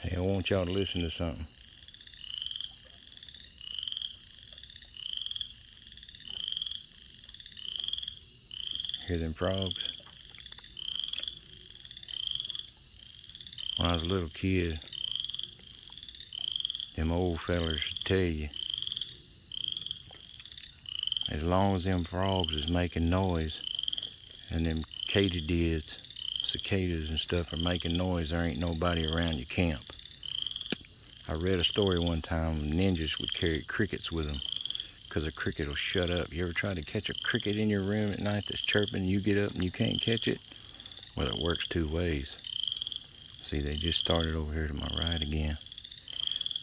Hey, I want y'all to listen to something. Hear them frogs? When I was a little kid, them old fellers would tell you, as long as them frogs is making noise and them katydids, cicadas and stuff are making noise, there ain't nobody around your camp. I read a story one time, ninjas would carry crickets with them because a cricket will shut up. You ever try to catch a cricket in your room at night that's chirping, you get up and you can't catch it? Well, it works two ways. See, they just started over here to my right again.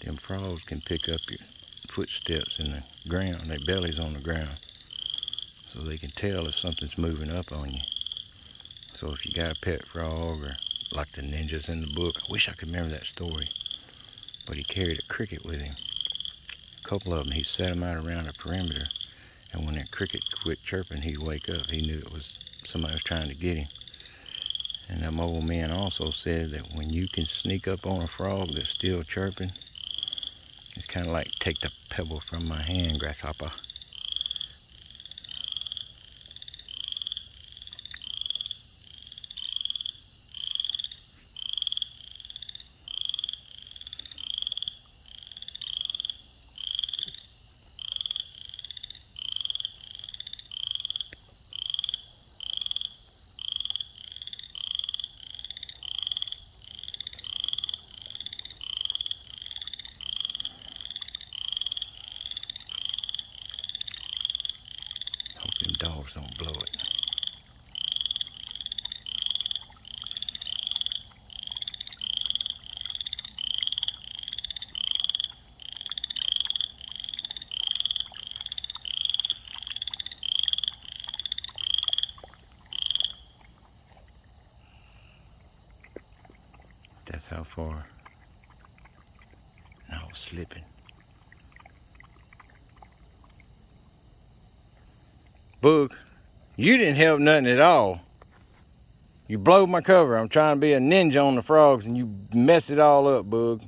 Them frogs can pick up your footsteps in the ground, their belly's on the ground, so they can tell if something's moving up on you. So if you got a pet frog, or like the ninjas in the book, I wish I could remember that story, but he carried a cricket with him. A couple of them, he set them out around the perimeter, and when that cricket quit chirping, he'd wake up. He knew it was somebody was trying to get him. And them old men also said that when you can sneak up on a frog that's still chirping, it's kind of like take the pebble from my hand, grasshopper. Hope them dogs don't blow it. That's how far. And I was slipping. Boog, you didn't help nothing at all. You blowed my cover. I'm trying to be a ninja on the frogs and you messed it all up, Boog.